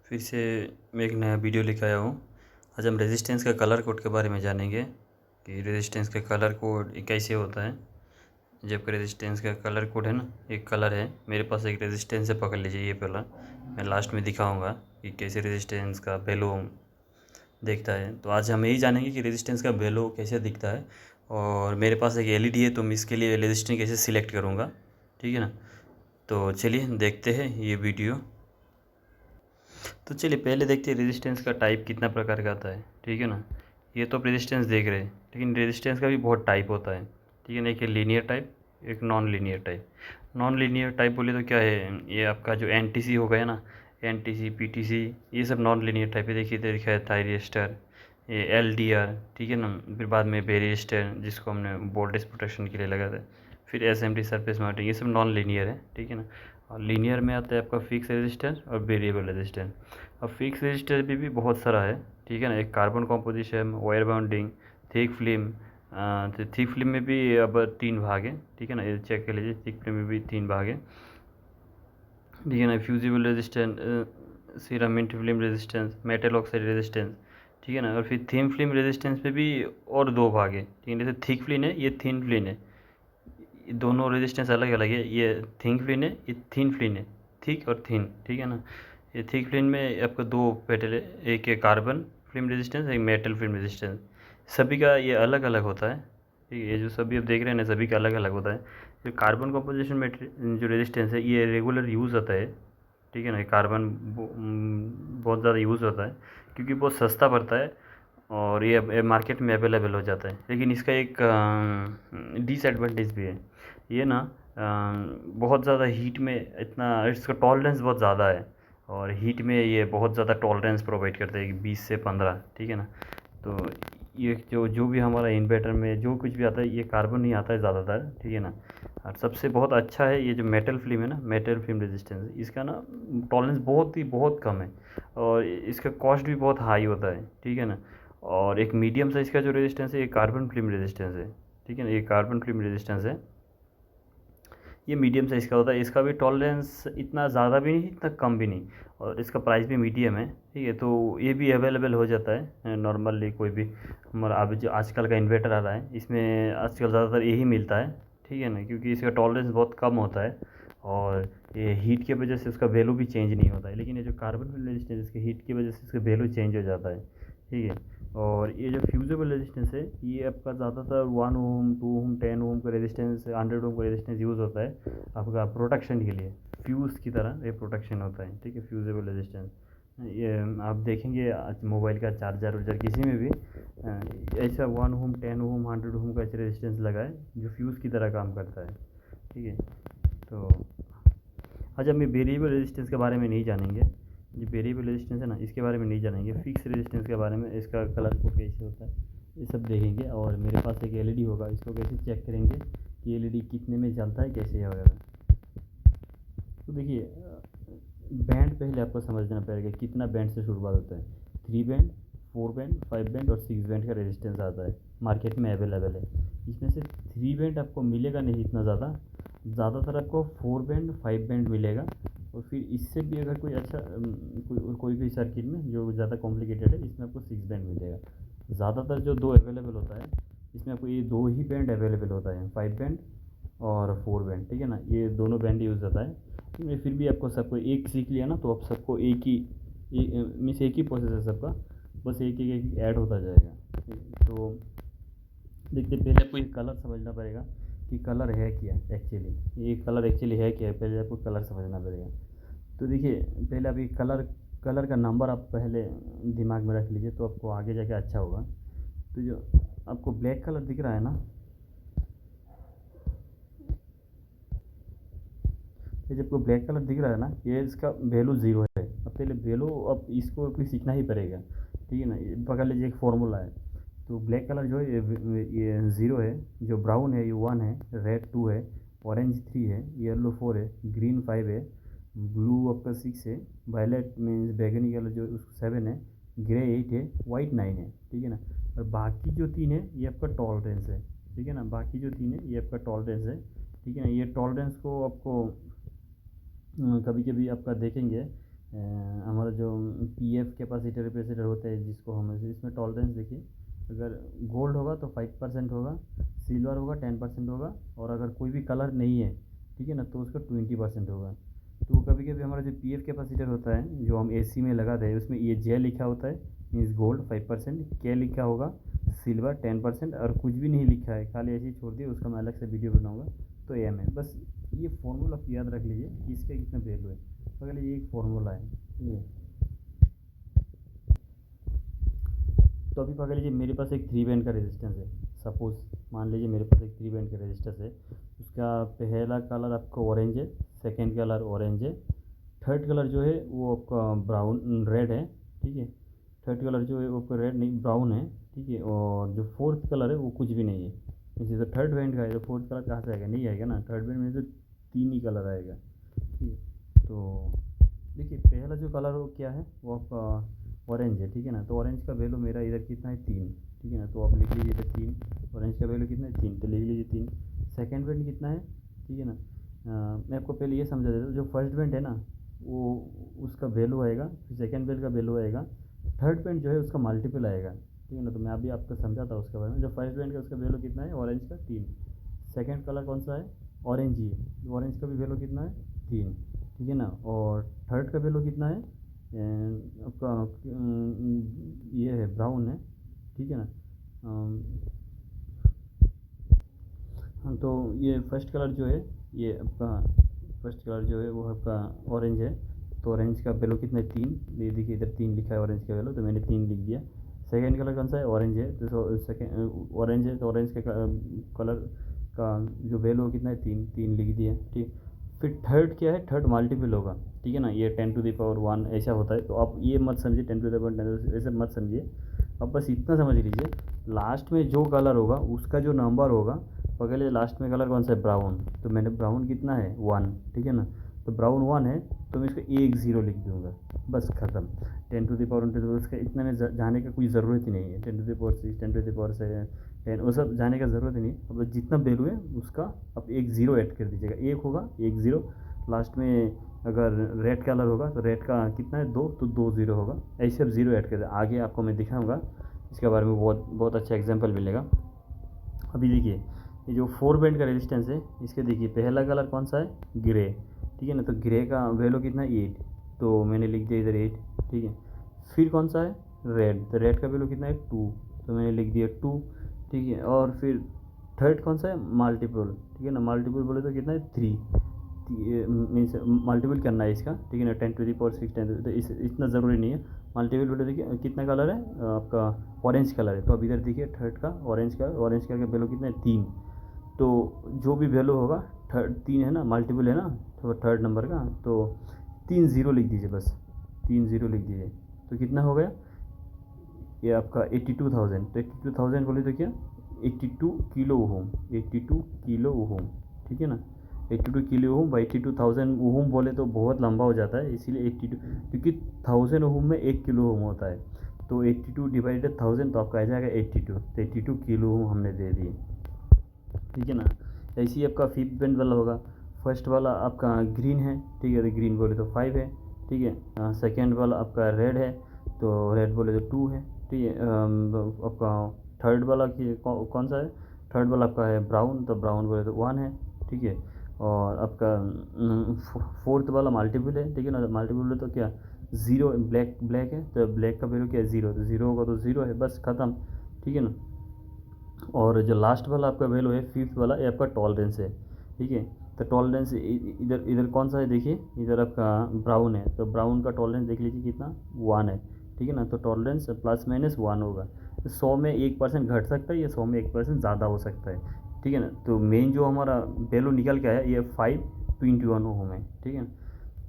फिर से मैं एक नया वीडियो लेकर आया हूँ। आज हम रेजिस्टेंस का कलर कोड के बारे में जानेंगे कि रेजिस्टेंस का कलर कोड कैसे होता है। जबकि रेजिस्टेंस का कलर कोड है ना, एक कलर है, मेरे पास एक रेजिस्टेंस है, पकड़ लीजिए ये पहला। मैं लास्ट में दिखाऊंगा कि कैसे रेजिस्टेंस का वैल्यू दिखता है। तो आज हम यही जानेंगे कि रेजिस्टेंस का वैल्यू कैसे दिखता है। और मेरे पास एक एलईडी है, तो मैं इसके लिए रेजिस्टेंस कैसे सिलेक्ट करूँगा, ठीक है ना। तो चलिए देखते हैं ये वीडियो। तो चलिए पहले देखते हैं रेजिस्टेंस का टाइप कितना प्रकार का आता है, ठीक है ना। ये तो आप रेजिस्टेंस देख रहे हैं, लेकिन रेजिस्टेंस का भी बहुत टाइप होता है, ठीक है ना। एक लीनियर टाइप, एक non linear type. Non linear type बोले तो क्या है, ये आपका जो एनटीसी हो गया ना, एनटीसी पीटीसी, ये सब नॉन लीनियर टाइप है। देखिए इधर लिखा है थायरिस्टर, ये एलडीआर, ठीक है ना। फिर बाद में बेरिस्टर, जिसको हमने वोल्टेज प्रोटेक्शन के लिए लगा था। फिर एसएमटी सरफेस माउंटिंग, ये सब नॉन लीनियर है, ठीक है ना। और लीनियर में आता है आपका फिक्स रेजिस्टेंस और वेरिएबल रेजिस्टेंस। अब फिक्स रेजिस्टेंस भी बहुत सारा है, ठीक है ना। एक carbon composition, wire bounding, thick film. तो थिक फिल्म में भी अब 3 भाग हैं, ठीक है ना। ये चेक कर लीजिए, थिक फिल्म में भी 3 भाग हैं, ठीक है ना। Fusible resistance, ceramic film resistance, metal oxide resistance, ठीक है ना। और फिर थिन फिल्म रेजिस्टेंस में भी और 2 भाग हैं, ठीक है। जैसे थिक फिल्म है, ये थिन फिल्म है, दोनों रेजिस्टेंस अलग अलग है। ये थिन फिल्म है, ये थिन फिल्म है, थिक और थिन, ठीक है ना। ये थिक फिल्म में आपका 2 पेटल है, एक है कार्बन फिल्म रेजिस्टेंस, एक मेटल फिल्म रेजिस्टेंस। सभी का ये अलग अलग होता है, ठीक है। ये जो सभी आप देख रहे हैं ना, सभी का अलग अलग होता है। जो कार्बन कॉम्पोजिशन में जो रेजिस्टेंस है, ये रेगुलर यूज़ होता है, ठीक है ना। कार्बन बहुत ज़्यादा यूज़ होता है क्योंकि बहुत सस्ता पड़ता है और ये मार्केट में अवेलेबल हो जाता है। लेकिन इसका एक डिसएडवांटेज भी है, ये ना बहुत ज़्यादा हीट में, इतना इसका टॉलरेंस बहुत ज़्यादा है। और हीट में ये बहुत ज़्यादा टॉलरेंस प्रोवाइड करता है, 20 से 15, ठीक है ना। तो ये जो जो भी हमारा इन्वर्टर में जो कुछ भी आता है, ये कार्बन ही आता है ज़्यादातर, ठीक है ना। और सबसे बहुत अच्छा है ये जो मेटल फिल्म है ना, मेटल फिल्म रेजिस्टेंस, इसका ना टॉलरेंस बहुत कम है और इसका कॉस्ट भी बहुत हाई होता है, ठीक है ना। और एक मीडियम साइज़ का जो रेजिस्टेंस है, ये कार्बन फिल्म रेजिस्टेंस है, ठीक है ना। ये कार्बन फिल्म रेजिस्टेंस है, ये मीडियम साइज़ का होता है। इसका भी टॉलरेंस इतना ज़्यादा भी नहीं, इतना कम भी नहीं, और इसका प्राइस भी मीडियम है, ठीक है। तो ये भी अवेलेबल हो जाता है नॉर्मली, कोई भी हमारा अभी जो आजकल का इन्वर्टर आ रहा है, इसमें आजकल ज़्यादातर यही मिलता है, ठीक है ना। क्योंकि इसका टॉलरेंस बहुत कम होता है और ये हीट की वजह से उसका वैल्यू भी चेंज नहीं होता है। लेकिन ये जो कार्बन फिल्म रेजिस्टेंस, इसके हीट की वजह से इसका वैल्यू चेंज हो जाता है, ठीक है। और ये जो फ्यूज़ेबल रेजिस्टेंस है, ये आपका ज़्यादातर 1 ओम, 2 ओम, 10 ओम का रेजिस्टेंस, 100 ओम का रेजिस्टेंस यूज़ होता है आपका प्रोटेक्शन के लिए। फ्यूज़ की तरह ये प्रोटेक्शन होता है, ठीक है, फ्यूज़ेबल रेजिस्टेंस। ये आप देखेंगे आज मोबाइल का चार्जर वार्जर किसी में भी ऐसा 1 ओम, 10 ओम, 100 ओम का ऐसे रेजिस्टेंस लगा है जो फ्यूज़ की तरह काम करता है, ठीक है। तो आज हम ये वेरिएबल रेजिस्टेंस के बारे में नहीं जानेंगे। जो वेरिएबल रेजिस्टेंस है ना, इसके बारे में नहीं जानेंगे। फिक्स रेजिस्टेंस के बारे में, इसका कलर कोड कैसे होता है, ये सब देखेंगे। और मेरे पास एक एलईडी होगा, इसको कैसे चेक करेंगे कि एलईडी कितने में जलता है, कैसे है वगैरह। तो देखिए बैंड पहले आपको समझना पड़ेगा, कितना बैंड से शुरुआत होता है। 3 बैंड, 4 बैंड, 5 बैंड और 6 बैंड का रेजिस्टेंस आता है, मार्केट में अवेलेबल है। इसमें से 3 बैंड आपको मिलेगा नहीं इतना ज़्यादा, ज़्यादातर आपको 4 बैंड, 5 बैंड मिलेगा। और फिर इससे भी अगर कोई अच्छा कोई भी सर्किट में जो ज़्यादा कॉम्प्लिकेटेड है, इसमें आपको 6 बैंड मिलेगा। ज़्यादातर जो 2 अवेलेबल होता है, इसमें आपको ये 2 ही बैंड अवेलेबल होता है, 5 बैंड और 4 बैंड, ठीक है ना। ये दोनों बैंड यूज़ होता है। फिर भी आपको सबको एक सीख लिया ना, तो आप सबको एक ही मीन्स एक ही प्रोसेस है सबका, बस एक एक ऐड होता जाएगा। तो देखते पहले आपको ये कलर समझना पड़ेगा कि कलर है क्या एक्चुअली, ये कलर एक्चुअली है क्या, पहले आपको कलर समझना पड़ेगा। तो देखिए पहले अभी कलर का नंबर आप पहले दिमाग में रख लीजिए, तो आपको आगे जाके अच्छा होगा। तो जो आपको ब्लैक कलर दिख रहा है ना, ये जब को ब्लैक कलर दिख रहा है ना, ये इसका वैल्यू ज़ीरो है। अब पहले वैल्यू, अब इसको कोई सीखना ही पड़ेगा, ठीक है ना। ये पकड़ लीजिए, एक फार्मूला है। तो ब्लैक कलर जो है ये ज़ीरो है, जो ब्राउन है ये 1 है, रेड 2 है, ऑरेंज 3 है, येलो 4 है, ग्रीन 5 है, ब्लू आपका 6 है, वायलेट मीन्स बैगनी कलर जो उसको 7 है, ग्रे 8 है, वाइट 9 है, ठीक है ना। और बाकी जो 3 है ये आपका टॉलरेंस है, ठीक है ना। बाकी जो 3 है ये आपका टॉलरेंस है, ठीक है ना। ये टॉलरेंस को आपको कभी कभी आपका देखेंगे हमारा जो PF कैपेसिटर कैपेसिटर होता है जिसको हम इसमें टॉलरेंस देखिए, अगर गोल्ड होगा तो 5% होगा, सिल्वर होगा 10% होगा, और अगर कोई भी कलर नहीं है, ठीक है ना, तो उसका 20% होगा। तो कभी कभी हमारा जो PF कैपेसिटर होता है जो हम AC में लगाते हैं, उसमें ये J लिखा होता है, मीन्स गोल्ड 5%, K लिखा होगा सिल्वर 10%, और कुछ भी नहीं लिखा है, खाली ऐसे ही छोड़ दिया, उसका मैं अलग से वीडियो बनाऊंगा, तो AM है। बस ये फॉर्मूला आप याद रख लीजिए कि इसका कितना वैल्यू है। अगर ये एक फॉर्मूला है, ठीक है। तो अभी पकड़ लीजिए मेरे पास एक 3 बैंड का रेजिस्टेंस है, सपोज मान लीजिए मेरे पास एक 3 बैंड का रेजिस्टेंस है। उसका पहला कलर आपका ऑरेंज है, सेकेंड कलर ऑरेंज है, थर्ड कलर जो है वो आपका ब्राउन रेड है, ठीक है। थर्ड कलर जो है वो आपका रेड नहीं ब्राउन है, ठीक है। और जो फोर्थ कलर है वो कुछ भी नहीं है। इसी तो थर्ड बैंड का है तो फोर्थ कलर कहाँ से आएगा, नहीं आएगा ना। थर्ड बैंड में तो 3 ही कलर आएगा, ठीक है। तो देखिए पहला जो कलर वो क्या है, वो आपका ऑरेंज है, ठीक है ना। तो ऑरेंज का वैल्यू मेरा इधर कितना है 3, ठीक है ना। तो आप लिख लीजिए इधर 3, ऑरेंज का वैल्यू कितना है 3, तो लिख लीजिए 3। सेकेंड बैंड कितना है, ठीक है ना। मैं आपको पहले ये समझा देता हूँ, जो फर्स्ट बैंड है ना वो उसका वैल्यू आएगा, फिर सेकेंड बैंड का वैल्यू आएगा, थर्ड बैंड जो है उसका मल्टीपल आएगा, ठीक है ना। तो मैं अभी आपको समझाता हूँ उसके बारे में। जो फर्स्ट बैंड का उसका वैल्यू कितना है ऑरेंज का 3, सेकेंड कलर कौन सा है ऑरेंज ही है, ऑरेंज का भी वैल्यू कितना है 3, ठीक है ना। और थर्ड का वैल्यू कितना है आपका ये है ब्राउन है, ठीक है ना। हाँ तो ये फर्स्ट कलर जो है ये आपका फर्स्ट कलर जो है वो आपका ऑरेंज है। तो ऑरेंज का वैल्यू कितना है 3, ये देखिए इधर 3 लिखा है ऑरेंज का वैल्यू, तो मैंने 3 लिख दिया। सेकेंड कलर कौन सा है ऑरेंज है, तो सेकेंड ऑरेंज है तो ऑरेंज के कलर का जो वैल्यू कितना है 3 लिख दिया, ठीक। फिर थर्ड क्या है, थर्ड मल्टीपल होगा, ठीक है ना। ये 10⁻1 ऐसा होता है, तो आप ये मत समझिए 10⁻10 ऐसे मत समझिए। अब बस इतना समझ लीजिए, लास्ट में जो कलर होगा उसका जो नंबर होगा, पकड़ लीजिए लास्ट में कलर कौन सा है ब्राउन, तो मैंने ब्राउन कितना है 1, ठीक है ना। तो ब्राउन 1 है तो मैं इसको 1 0 लिख दूँगा, बस ख़त्म। 10⁻10 उसका इतना में जाने का कोई ज़रूरत ही नहीं है। 10⁻6 10⁻7 10 वो सब जाने का ज़रूरत ही नहीं। अब जितना वैल्यू है उसका अब 1 0 ऐड कर दीजिएगा, 1 होगा 1 0, लास्ट में अगर रेड कलर होगा तो रेड का कितना है 2, तो 2 0 होगा। ऐसे अब 0 ऐड कर दे। आगे आपको मैं दिखाऊंगा इसके बारे में, बहुत बहुत अच्छा एग्जांपल मिलेगा। अभी देखिए ये जो 4 बैंड का रेजिस्टेंस है, इसके देखिए पहला कलर कौन सा है ग्रे, ठीक है ना। तो ग्रे का वैल्यू कितना है 8, तो मैंने लिख दिया इधर 8, ठीक है। फिर कौन सा है रेड, तो रेड का वैल्यू कितना है 2, तो मैंने लिख दिया 2, ठीक है। और फिर थर्ड कौन सा है मल्टीपल, ठीक है ना। मल्टीपल बोले तो कितना है 3, मीन्स मल्टीपल करना है इसका, ठीक है ना। 10⁻6 10, तो इतना ज़रूरी नहीं है। मल्टीपल बोले देखिए कितना कलर है आपका ऑरेंज कलर है, तो अब इधर देखिए थर्ड का ऑरेंज का वैल्यू कितना है 3, तो जो भी वैल्यू होगा थर्ड 3 है ना, मल्टीपल है ना, तो थर्ड नंबर का, तो 3 0 लिख दीजिए, बस 3 0 लिख दीजिए। तो कितना हो गया ये आपका 82,000। तो 82,000 बोले तो क्या 82 किलो ओम, 82 किलो ओम, ठीक है ना। 82 किलो ओम बाई 82,000 ओम बोले तो बहुत लंबा हो जाता है, इसीलिए 82, क्योंकि 1000 ओम में 1 किलो ओम होता है, तो 82 डिवाइडेड 1000 तो आपका आ जाएगा 82, तो 82 किलो ओम हमने दे दिए, ठीक है ना। ऐसे ही आपका फिफ्थ बैंड वाला होगा। फर्स्ट वाला आपका ग्रीन है, ठीक है, तो ग्रीन बोले तो 5 है, ठीक है। सेकेंड वाला आपका रेड है, तो रेड बोले तो 2 है, ठीक है। आपका थर्ड वाला कौन सा है, थर्ड वाला आपका है ब्राउन, तो ब्राउन बोले तो 1 है, ठीक है। और आपका फोर्थ वाला मल्टीपल है, ठीक है ना। मल्टीपल तो क्या 0, ब्लैक है, तो ब्लैक का वैल्यू क्या है 0, तो 0 होगा तो 0 है, बस ख़त्म, ठीक है ना। और जो लास्ट वाला आपका वैल्यू है फिफ्थ वाला, ये आपका टॉलरेंस है, ठीक है। तो टॉलरेंस इधर इधर कौन सा है देखिए, इधर आपका ब्राउन है, तो ब्राउन का टॉलरेंस देख लीजिए कितना 1 है, ठीक है ना। तो टॉलरेंस ±1 होगा। तो 100 में 1% घट सकता है या 100 में 1% ज़्यादा हो सकता है, ठीक है ना। तो मेन जो हमारा वैल्यू निकल के आया ये 521 ओम है, ठीक है।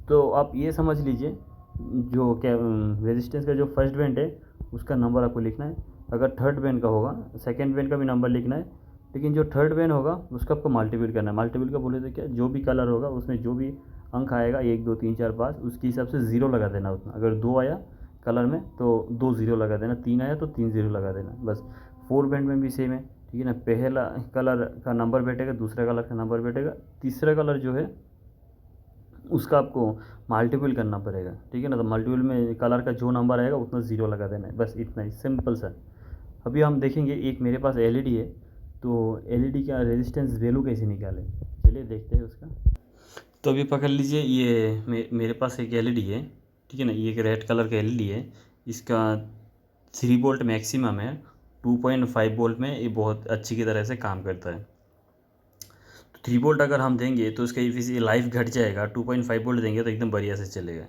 तो आप ये समझ लीजिए जो क्या रेजिस्टेंस का जो फर्स्ट बैंड है उसका नंबर आपको लिखना है। अगर थर्ड बैंड का होगा सेकेंड बैंड का भी नंबर लिखना है, लेकिन जो थर्ड बैंड होगा उसका आपको मल्टीपल करना है। मल्टीपल का बोले तो क्या जो भी कलर होगा उसमें जो भी अंक आएगा 1 2 3 4 5 उसके हिसाब से 0 लगा देना उतना। अगर 2 आया कलर में तो 2 0 लगा देना, 3 आया तो 3 0 लगा देना, बस। 4 बैंड में भी सेम है, ठीक है ना। पहला कलर का नंबर बैठेगा, दूसरा कलर का नंबर बैठेगा, तीसरा कलर जो है उसका आपको मल्टीपल करना पड़ेगा, ठीक है ना। तो मल्टीपल में कलर का जो नंबर आएगा उतना ज़ीरो लगा देना है, बस इतना ही सिंपल सा। अभी हम देखेंगे, एक मेरे पास एलईडी है, तो एलईडी का रेजिस्टेंस वैल्यू कैसे निकालें, चलिए देखते हैं उसका। तो अभी पकड़ लीजिए, ये मेरे पास एक एलईडी है, ठीक है ना। ये एक रेड कलर का एलईडी है, इसका 3 वोल्ट मैक्सिमम है, 2.5 वोल्ट में ये बहुत अच्छी की तरह से काम करता है। 3 वोल्ट अगर हम देंगे तो इसका एफिशिएंसी लाइफ घट जाएगा, 2.5 वोल्ट देंगे तो एकदम बढ़िया से चलेगा,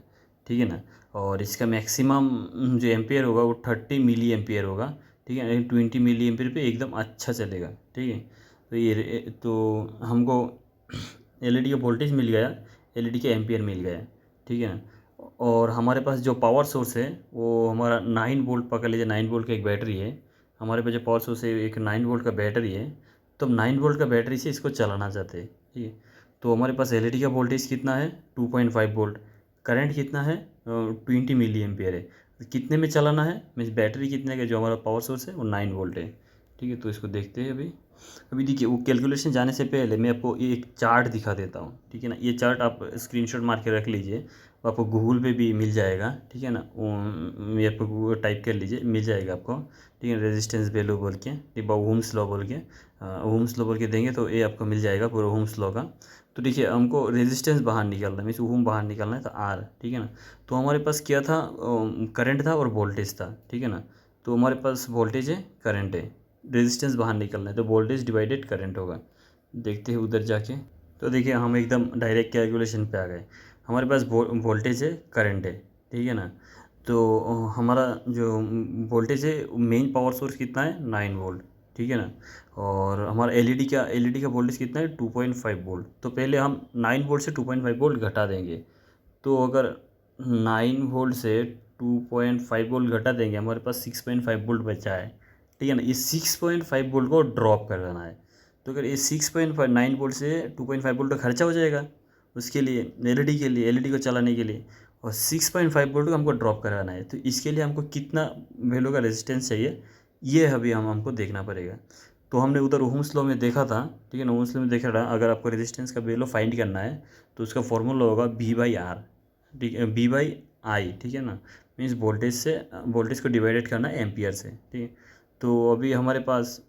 ठीक है ना। और इसका मैक्सिमम जो एम्पियर होगा वो 30 मिली एम्पियर होगा, ठीक है। 20 मिली एम्पियर पे एकदम अच्छा चलेगा, ठीक है। तो ये तो हमको एलईडी का वोल्टेज मिल गया, एलईडी का एम्पियर मिल गया, ठीक है ना। और हमारे पास जो पावर सोर्स है वो हमारा 9 वोल्ट, पकड़ लीजिए 9 वोल्ट का एक बैटरी है हमारे पास। जो पावर सोर्स है एक 9 वोल्ट का बैटरी है, तो हम 9 वोल्ट का बैटरी से इसको चलाना चाहते हैं, ठीक है। तो हमारे पास एलईडी का वोल्टेज कितना है, 2.5 वोल्ट, करंट कितना है, 20 मिली एम्पियर है। कितने में चलाना है, मीन्स बैटरी कितने का, जो हमारा पावर सोर्स है वो 9 वोल्ट है, ठीक है। तो इसको देखते हैं अभी देखिए, वो कैलकुलेशन जाने से पहले मैं आपको एक चार्ट दिखा देता हूँ, ठीक है ना। ये चार्ट आप स्क्रीनशॉट मार के रख लीजिए, आपको गूगल पे भी मिल जाएगा, ठीक है ना। ये आपको गूगल टाइप कर लीजिए, मिल जाएगा आपको, ठीक है। रेजिस्टेंस वैल्यू बोल के, ठीक है, ओम्स लॉ बोल के, ओम्स लॉ बोल के देंगे तो ये आपको मिल जाएगा पूरा ओम्स लॉ का। तो देखिए, हमको रेजिस्टेंस बाहर निकालना है, मीन्स ओम बाहर निकालना है, तो आर, ठीक है ना। तो हमारे पास क्या था, करंट था और वोल्टेज था, ठीक है ना। तो हमारे पास वोल्टेज है, करंट है, रेजिस्टेंस बाहर निकलना है, तो वोल्टेज डिवाइडेड करंट होगा। देखते हैं उधर जाके, तो देखिए हम एकदम डायरेक्ट कैलकुलेशन पे आ गए। हमारे पास वोल्टेज है, करंट है, ठीक है ना। तो हमारा जो वोल्टेज है, मेन पावर सोर्स कितना है, 9 वोल्ट, ठीक है ना। और हमारा एलईडी का वोल्टेज कितना है, 2.5 वोल्ट। तो पहले हम 9 वोल्ट से 2.5 वोल्ट घटा देंगे। तो अगर 9 वोल्ट से 2.5 वोल्ट घटा देंगे, हमारे पास 6.5 वोल्ट बचा है, ठीक है ना। ये 6.5 वोल्ट को ड्रॉप कर देना है। तो अगर ये 6.9 वोल्ट से 2.5 वोल्ट का खर्चा हो जाएगा उसके लिए, एलईडी के लिए, एलईडी को चलाने के लिए, और 6.5 वोल्ट को हमको ड्रॉप कराना है। तो इसके लिए हमको कितना वैल्यू का रेजिस्टेंस चाहिए, ये अभी हमको देखना पड़ेगा। तो हमने उधर ओम्स लॉ में देखा था, ठीक है ना। ओम्स लॉ में देखा था, अगर आपको रेजिस्टेंस का वैल्यू फाइंड करना है तो उसका फॉर्मूला होगा V/R, ठीक है, V/I, ठीक है ना। मीन्स वोल्टेज को डिवाइडेड करना है एम्पियर से, ठीक है। तो अभी हमारे पास,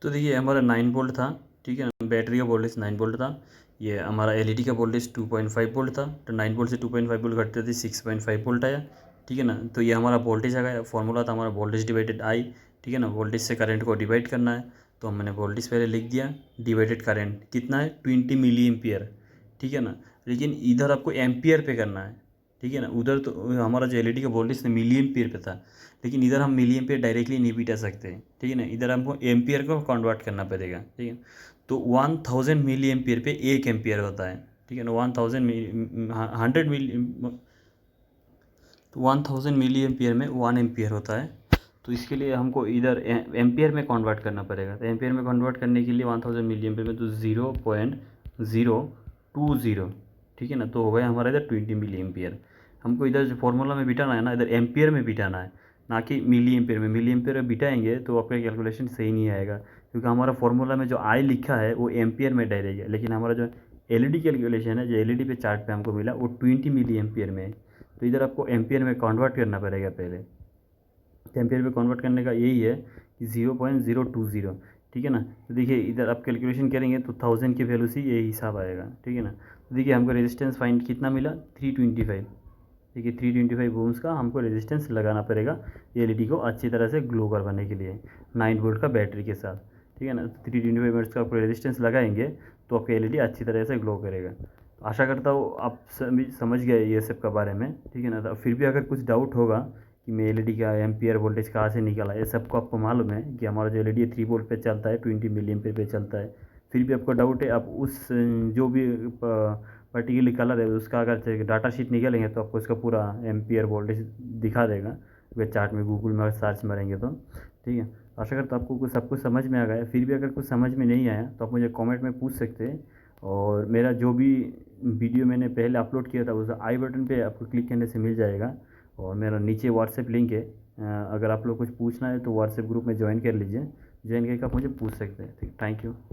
तो देखिए हमारा 9 वोल्ट था, ठीक है ना। बैटरी का वोल्टेज 9 वोल्ट था। ये हमारा एलईडी का वोल्टेज 2.5 वोल्ट था। तो 9 वोल्ट से 2.5 वोल्ट घटते थे 6.5 वोल्ट आया, ठीक है ना। तो ये हमारा वोल्टेज आ गया, फॉर्मूला था हमारा वोल्टेज डिवाइडेड आई, ठीक है ना। वोल्टेज से करंट को डिवाइड करना है, तो हमने वोल्टेज पहले लिख दिया, डिवाइडेड करंट कितना है, 20 मिली एम्पियर, ठीक है ना। लेकिन इधर आपको एम्पियर पे करना है, ठीक है ना। उधर तो हमारा जो एलईडी का वोल्टेज था मिली एम्पियर पे था, लेकिन इधर हम मिली एम्पियर डायरेक्टली नहीं बिठा सकते, ठीक है ना। इधर हमको एम्पियर को कन्वर्ट करना पड़ेगा, ठीक है। तो 1000 मिली एम्पियर पे 1 एम्पियर होता है, ठीक है ना। 1000 मिली एम्पियर में 1 एम्पियर होता है। तो इसके लिए हमको इधर एम्पियर में कन्वर्ट करना पड़ेगा। तो एम्पियर में कन्वर्ट करने के लिए 1000 मिली एम्पियर में तो 0.020, ठीक है ना। तो हो गया हमारा इधर 20 मिली एम्पियर। हमको इधर जो फॉर्मूला में बिठाना है ना, इधर एम्पियर में बिठाना है, ना कि मिली एम्पियर में। मिली एम्पियर में बिठाएंगे तो आपका कैलकुलेशन सही नहीं आएगा, क्योंकि हमारा फॉर्मूला में जो आई लिखा है वो एम्पियर में डायरेक्ट है, लेकिन हमारा जो एलईडी कैलकुलेशन है, जो एलईडी पे चार्ट पे हमको मिला, वो 20 मिली एम्पियर में है। तो इधर आपको एम्पियर में कन्वर्ट करना पड़ेगा पहले। तो एम्पियर में कन्वर्ट करने का यही है कि 0.020, ठीक है ना। तो देखिए इधर आप कैलकुलेशन करेंगे तो 1000 की वैल्यू से यही हिसाब आएगा, ठीक है ना। तो देखिए हमको रेजिस्टेंस फाइंड कितना मिला, 325, देखिए 325 ओम्स का हमको रेजिस्टेंस लगाना पड़ेगा एलईडी को अच्छी तरह से ग्लो करवाने के लिए 9 वोल्ट का बैटरी के साथ, ठीक है ना। तो 325 वोल्ट्स का आपको रेजिस्टेंस लगाएंगे तो आपका एलईडी अच्छी तरह से ग्लो करेगा। आशा करता हूँ आप समझ गए ये सब के बारे में, ठीक है ना। तो फिर भी अगर कुछ डाउट होगा कि मैं एलईडी का एम्पियर वोल्टेज कहाँ से निकाला, ये सबको आपको मालूम है कि हमारा जो एलईडी 3 वोल्ट पे चलता है, 20 मिली एम्पियर पे चलता है। फिर भी आपको डाउट है, आप उस जो भी पर्टिकुलर कलर है उसका अगर डाटा शीट निकालेंगे तो आपको उसका पूरा एम्पियर वोल्टेज दिखा देगा, अगर चार्ट में गूगल में सर्च मारेंगे तो, ठीक है। आशा करता हूँ आपको कुछ सब कुछ समझ में आ गया। फिर भी अगर कुछ समझ में नहीं आया तो आप मुझे कमेंट में पूछ सकते हैं। और मेरा जो भी वीडियो मैंने पहले अपलोड किया था उस आई बटन पे आपको क्लिक करने से मिल जाएगा। और मेरा नीचे व्हाट्सएप लिंक है, अगर आप लोग कुछ पूछना है तो व्हाट्सएप ग्रुप में ज्वाइन कर लीजिए, ज्वाइन करके आप मुझे पूछ सकते हैं, ठीक, थैंक यू।